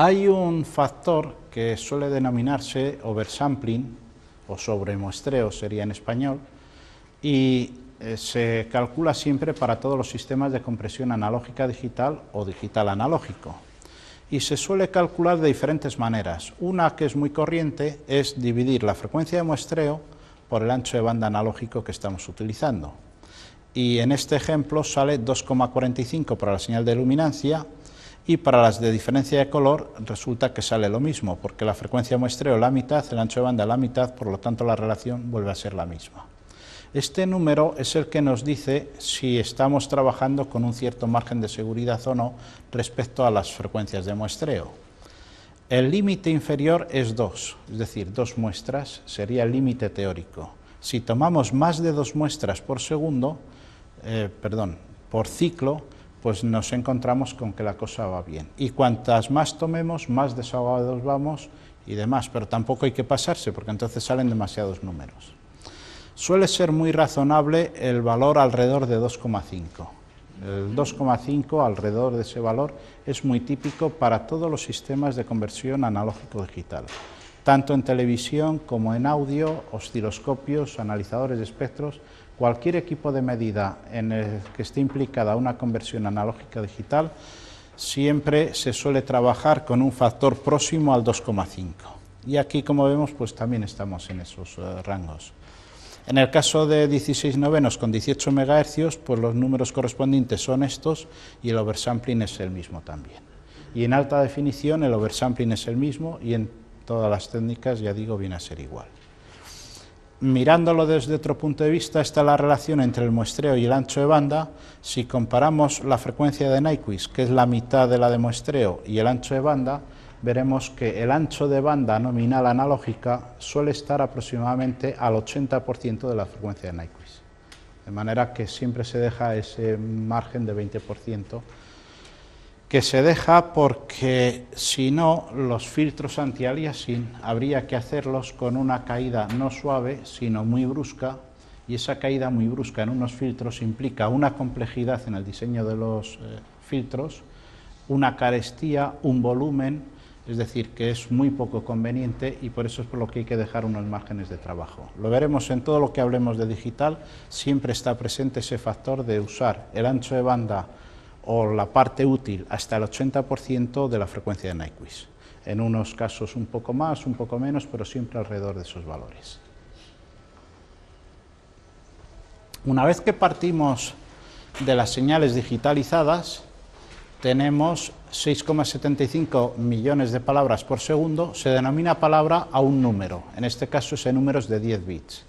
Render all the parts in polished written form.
Hay un factor que suele denominarse oversampling, o sobremuestreo sería en español, y se calcula siempre para todos los sistemas de compresión analógica digital o digital analógico. Y se suele calcular de diferentes maneras. Una que es muy corriente es dividir la frecuencia de muestreo por el ancho de banda analógico que estamos utilizando. Y en este ejemplo sale 2,45 para la señal de luminancia, y para las de diferencia de color resulta que sale lo mismo, porque la frecuencia de muestreo es la mitad, el ancho de banda es la mitad, por lo tanto la relación vuelve a ser la misma. Este número es el que nos dice si estamos trabajando con un cierto margen de seguridad o no respecto a las frecuencias de muestreo. El límite inferior es 2, es decir, 2 muestras sería el límite teórico. Si tomamos más de 2 muestras por segundo, por ciclo, pues nos encontramos con que la cosa va bien. Y cuantas más tomemos, más desahogados vamos y demás, pero tampoco hay que pasarse, porque entonces salen demasiados números. Suele ser muy razonable el valor alrededor de 2,5. El 2,5 alrededor de ese valor es muy típico para todos los sistemas de conversión analógico-digital, tanto en televisión como en audio, osciloscopios, analizadores de espectros. Cualquier equipo de medida en el que esté implicada una conversión analógica digital siempre se suele trabajar con un factor próximo al 2,5. Y aquí, como vemos, pues también estamos en esos rangos. En el caso de 16 novenos con 18 MHz, pues los números correspondientes son estos y el oversampling es el mismo también. Y en alta definición el oversampling es el mismo y en todas las técnicas, ya digo, viene a ser igual. Mirándolo desde otro punto de vista, está la relación entre el muestreo y el ancho de banda. Si comparamos la frecuencia de Nyquist, que es la mitad de la de muestreo, y el ancho de banda, veremos que el ancho de banda nominal analógica suele estar aproximadamente al 80% de la frecuencia de Nyquist. De manera que siempre se deja ese margen de 20%, que se deja porque si no, los filtros anti-aliasing habría que hacerlos con una caída no suave, sino muy brusca, y esa caída muy brusca en unos filtros implica una complejidad en el diseño de los filtros, una carestía, un volumen, es decir, que es muy poco conveniente y por eso es por lo que hay que dejar unos márgenes de trabajo. Lo veremos en todo lo que hablemos de digital, siempre está presente ese factor de usar el ancho de banda o la parte útil hasta el 80% de la frecuencia de Nyquist. En unos casos un poco más, un poco menos, pero siempre alrededor de esos valores. Una vez que partimos de las señales digitalizadas, tenemos 6,75 millones de palabras por segundo. Se denomina palabra a un número, en este caso ese número es de 10 bits.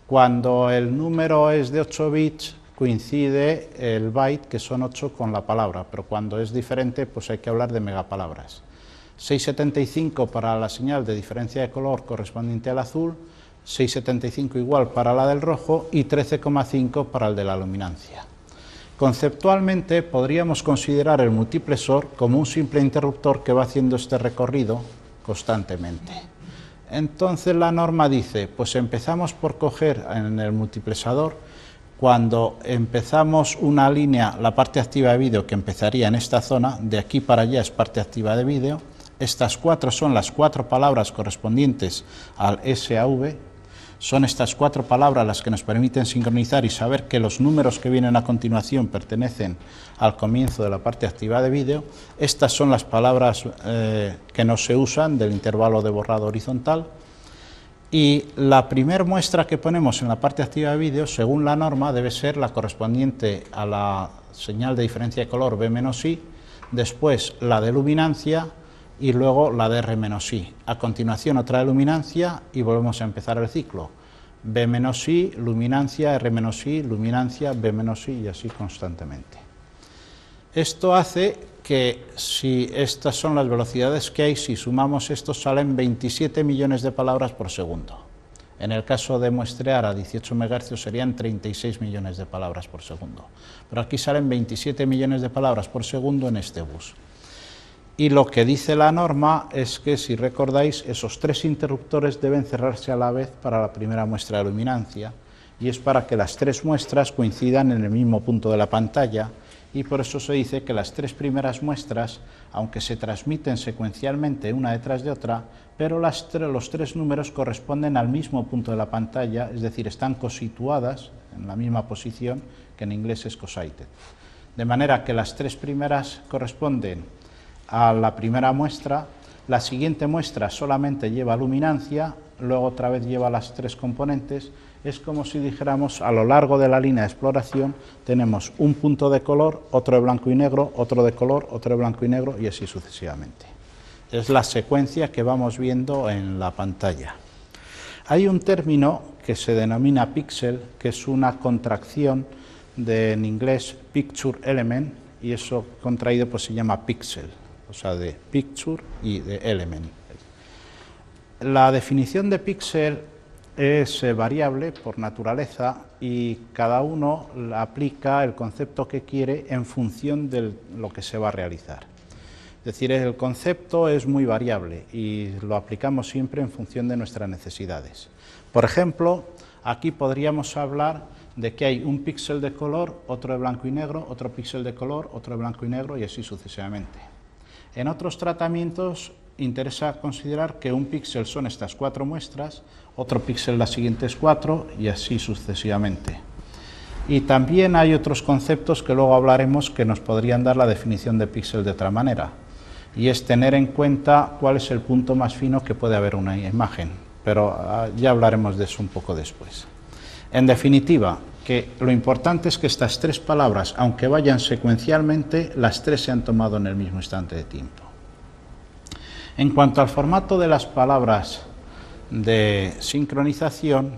Cuando el número es de 8 bits, coincide el byte, que son 8, con la palabra, pero cuando es diferente, pues hay que hablar de megapalabras. 6,75 para la señal de diferencia de color correspondiente al azul, 6,75 igual para la del rojo y 13,5 para el de la luminancia. Conceptualmente podríamos considerar el multiplexor como un simple interruptor que va haciendo este recorrido constantemente. Entonces la norma dice, pues empezamos por coger en el multiplexador, cuando empezamos una línea, la parte activa de vídeo que empezaría en esta zona, de aquí para allá es parte activa de vídeo, estas 4 son las 4 palabras correspondientes al SAV, son estas 4 palabras las que nos permiten sincronizar y saber que los números que vienen a continuación pertenecen al comienzo de la parte activa de vídeo. Estas son las palabras que no se usan del intervalo de borrado horizontal. Y la primera muestra que ponemos en la parte activa de vídeo, según la norma, debe ser la correspondiente a la señal de diferencia de color B-I, después la de luminancia y luego la de R-I. A continuación otra de luminancia y volvemos a empezar el ciclo. B-I, luminancia, R-I, luminancia, B-I y así constantemente. Esto hace que si estas son las velocidades que hay, si sumamos esto salen 27 millones de palabras por segundo. En el caso de muestrear a 18 MHz serían 36 millones de palabras por segundo. Pero aquí salen 27 millones de palabras por segundo en este bus. Y lo que dice la norma es que, si recordáis, esos 3 interruptores deben cerrarse a la vez para la primera muestra de luminancia, y es para que las 3 muestras coincidan en el mismo punto de la pantalla y por eso se dice que las tres primeras muestras, aunque se transmiten secuencialmente una detrás de otra, pero los tres números corresponden al mismo punto de la pantalla, es decir, están cosituadas en la misma posición, que en inglés es cosited. De manera que las tres primeras corresponden a la primera muestra, la siguiente muestra solamente lleva luminancia, luego otra vez lleva las tres componentes. Es como si dijéramos, a lo largo de la línea de exploración tenemos un punto de color, otro de blanco y negro, otro de color, otro de blanco y negro, y así sucesivamente. Es la secuencia que vamos viendo en la pantalla. Hay un término que se denomina píxel, que es una contracción en inglés picture element, y eso contraído pues se llama píxel, o sea, de picture y de element. La definición de píxel es variable por naturaleza y cada uno aplica el concepto que quiere en función de lo que se va a realizar. Es decir, el concepto es muy variable y lo aplicamos siempre en función de nuestras necesidades. Por ejemplo, aquí podríamos hablar de que hay un píxel de color, otro de blanco y negro, otro píxel de color, otro de blanco y negro y así sucesivamente. En otros tratamientos interesa considerar que un píxel son estas cuatro muestras, otro píxel las siguientes cuatro y así sucesivamente. Y también hay otros conceptos que luego hablaremos que nos podrían dar la definición de píxel de otra manera, y es tener en cuenta cuál es el punto más fino que puede haber una imagen, pero ya hablaremos de eso un poco después. En definitiva, que lo importante es que estas tres palabras, aunque vayan secuencialmente, las tres se han tomado en el mismo instante de tiempo. En cuanto al formato de las palabras de sincronización,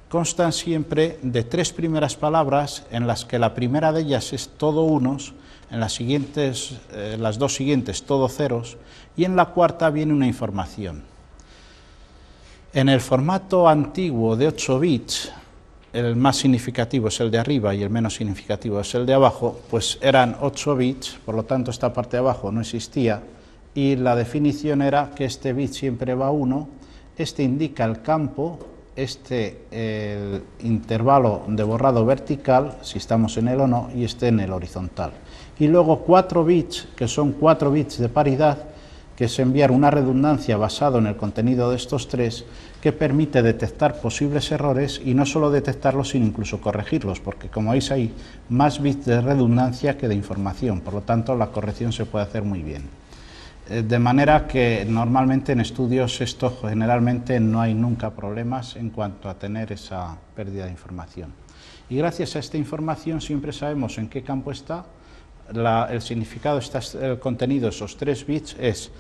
constan siempre de tres primeras palabras en las que la primera de ellas es todo unos, en las dos siguientes todo ceros y en la cuarta viene una información. En el formato antiguo de 8 bits, el más significativo es el de arriba y el menos significativo es el de abajo, pues eran 8 bits, por lo tanto esta parte de abajo no existía, y la definición era que este bit siempre va a 1, este indica el campo, el intervalo de borrado vertical, si estamos en el o no, y este en el horizontal. Y luego 4 bits, que son 4 bits de paridad, que es enviar una redundancia basado en el contenido de estos tres, que permite detectar posibles errores y no solo detectarlos, sino incluso corregirlos, porque como veis hay más bits de redundancia que de información, por lo tanto la corrección se puede hacer muy bien. De manera que normalmente en estudios esto generalmente no hay nunca problemas en cuanto a tener esa pérdida de información. Y gracias a esta información siempre sabemos en qué campo está. El significado, el contenido de esos 3 bits es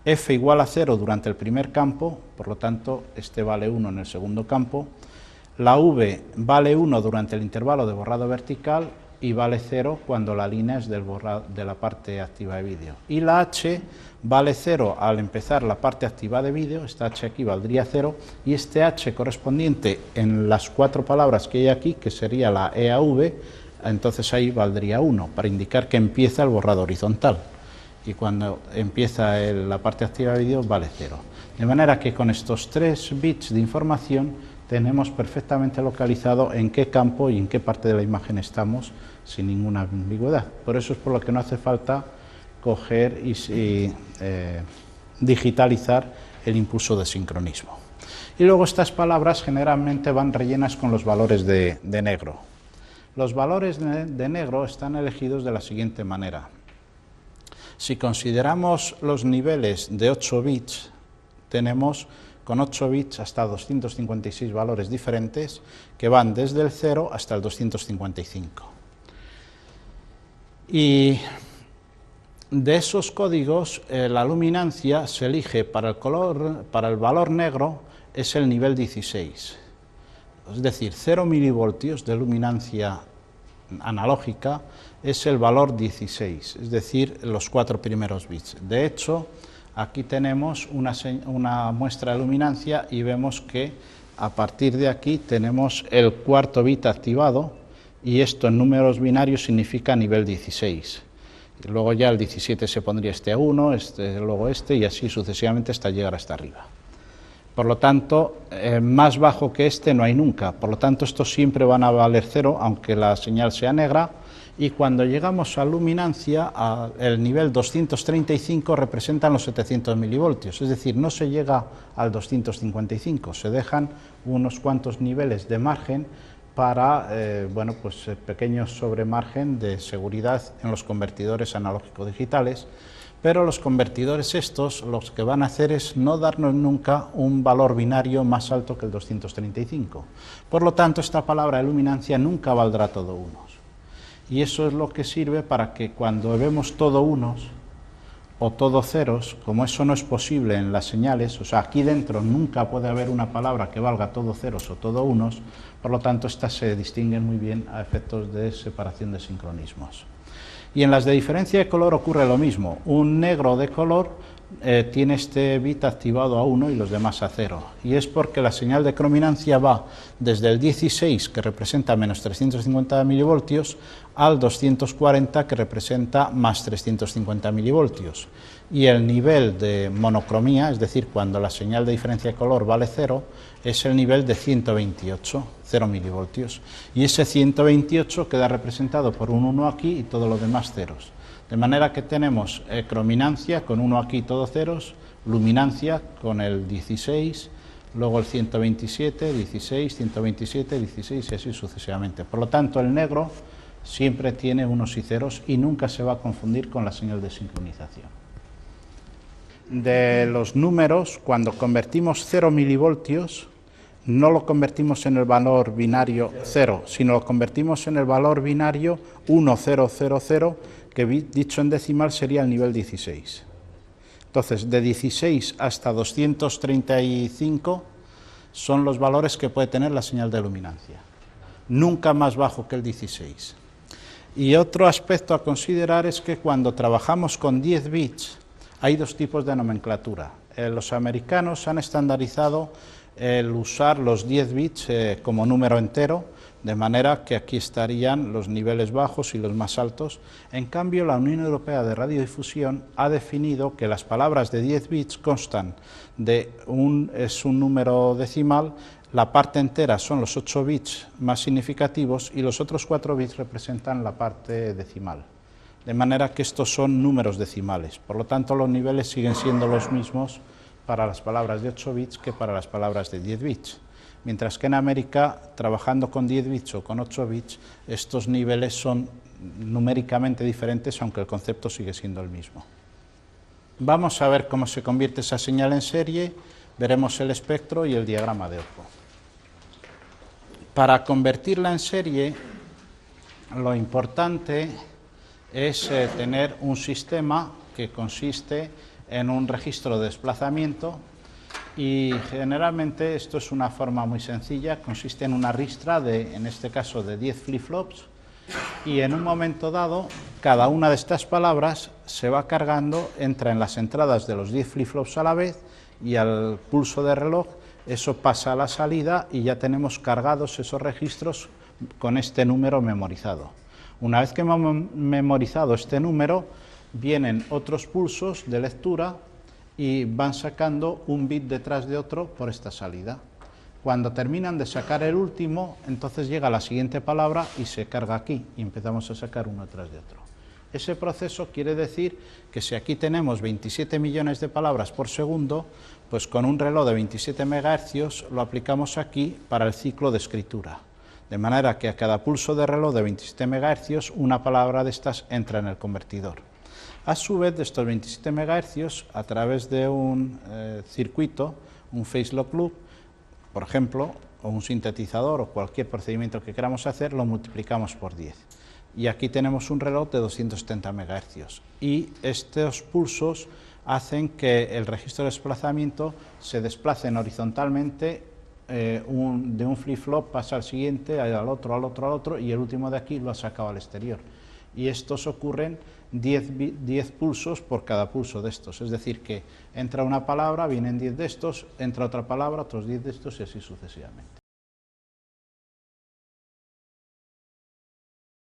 f igual a 0 durante el primer campo, por lo tanto este vale 1 en el segundo campo, la v vale 1 durante el intervalo de borrado vertical y vale 0 cuando la línea es de la parte activa de vídeo, y la h vale 0 al empezar la parte activa de vídeo, esta h aquí valdría 0, y este h correspondiente en las 4 palabras que hay aquí, que sería la EAV, entonces ahí valdría 1, para indicar que empieza el borrado horizontal, y cuando empieza la parte activa de vídeo vale 0. De manera que con estos 3 bits de información tenemos perfectamente localizado en qué campo y en qué parte de la imagen estamos sin ninguna ambigüedad. Por eso es por lo que no hace falta coger y digitalizar el impulso de sincronismo. Y luego estas palabras generalmente van rellenas con los valores de negro. Los valores de negro están elegidos de la siguiente manera. Si consideramos los niveles de 8 bits, tenemos con 8 bits hasta 256 valores diferentes que van desde el 0 hasta el 255. Y de esos códigos, la luminancia se elige para el valor negro, es el nivel 16. Es decir, 0 milivoltios de luminancia analógica es el valor 16, es decir, los 4 primeros bits. De hecho, aquí tenemos una muestra de luminancia y vemos que a partir de aquí tenemos el cuarto bit activado y esto en números binarios significa nivel 16. Y luego ya el 17 se pondría este a 1, luego y así sucesivamente hasta llegar hasta arriba. Por lo tanto, más bajo que este no hay nunca, por lo tanto estos siempre van a valer 0, aunque la señal sea negra, y cuando llegamos a luminancia, el nivel 235 representan los 700 milivoltios, es decir, no se llega al 255, se dejan unos cuantos niveles de margen para pequeños sobremargen de seguridad en los convertidores analógico-digitales, pero los convertidores estos los que van a hacer es no darnos nunca un valor binario más alto que el 235. Por lo tanto, esta palabra de luminancia nunca valdrá todo unos. Y eso es lo que sirve para que cuando vemos todo unos o todo ceros, como eso no es posible en las señales, o sea, aquí dentro nunca puede haber una palabra que valga todo ceros o todo unos, por lo tanto, estas se distinguen muy bien a efectos de separación de sincronismos. Y en las de diferencia de color ocurre lo mismo. Un negro de color tiene este bit activado a 1 y los demás a 0. Y es porque la señal de crominancia va desde el 16, que representa menos 350 milivoltios, al 240, que representa más 350 milivoltios. Y el nivel de monocromía, es decir, cuando la señal de diferencia de color vale 0, es el nivel de 128, 0 milivoltios. Y ese 128 queda representado por un 1 aquí y todo lo demás ceros. De manera que tenemos crominancia con 1 aquí, todo ceros, luminancia con el 16, luego el 127, 16, 127, 16 y así sucesivamente. Por lo tanto, el negro siempre tiene unos y ceros y nunca se va a confundir con la señal de sincronización. De los números, cuando convertimos 0 milivoltios, no lo convertimos en el valor binario 0, sino lo convertimos en el valor binario 1000, que dicho en decimal sería el nivel 16. Entonces, de 16 hasta 235 son los valores que puede tener la señal de luminancia, nunca más bajo que el 16. Y otro aspecto a considerar es que cuando trabajamos con 10 bits, hay dos tipos de nomenclatura. Los americanos han estandarizado el usar los 10 bits como número entero, de manera que aquí estarían los niveles bajos y los más altos. En cambio, la Unión Europea de Radiodifusión ha definido que las palabras de 10 bits constan de un número decimal, la parte entera son los 8 bits más significativos y los otros 4 bits representan la parte decimal. De manera que estos son números decimales. Por lo tanto, los niveles siguen siendo los mismos para las palabras de 8 bits que para las palabras de 10 bits. Mientras que en América, trabajando con 10 bits o con 8 bits, estos niveles son numéricamente diferentes, aunque el concepto sigue siendo el mismo. Vamos a ver cómo se convierte esa señal en serie, veremos el espectro y el diagrama de ojo. Para convertirla en serie, lo importante es tener un sistema que consiste en un registro de desplazamiento y generalmente esto es una forma muy sencilla, consiste en una ristra en este caso de 10 flip-flops y en un momento dado cada una de estas palabras se va cargando, entra en las entradas de los 10 flip-flops a la vez y al pulso de reloj eso pasa a la salida y ya tenemos cargados esos registros con este número memorizado. Una vez que hemos memorizado este número, vienen otros pulsos de lectura y van sacando un bit detrás de otro por esta salida. Cuando terminan de sacar el último, entonces llega la siguiente palabra y se carga aquí y empezamos a sacar uno detrás de otro. Ese proceso quiere decir que si aquí tenemos 27 millones de palabras por segundo, pues con un reloj de 27 MHz lo aplicamos aquí para el ciclo de escritura. De manera que a cada pulso de reloj de 27 MHz, una palabra de estas entra en el convertidor. A su vez, de estos 27 MHz, a través de un circuito, un phase lock loop, por ejemplo, o un sintetizador o cualquier procedimiento que queramos hacer, lo multiplicamos por 10. Y aquí tenemos un reloj de 270 MHz. Y estos pulsos hacen que el registro de desplazamiento se desplace horizontalmente. De un flip-flop pasa al siguiente, al otro, y el último de aquí lo ha sacado al exterior. Y estos ocurren 10 pulsos por cada pulso de estos. Es decir, que entra una palabra, vienen 10 de estos, entra otra palabra, otros 10 de estos y así sucesivamente.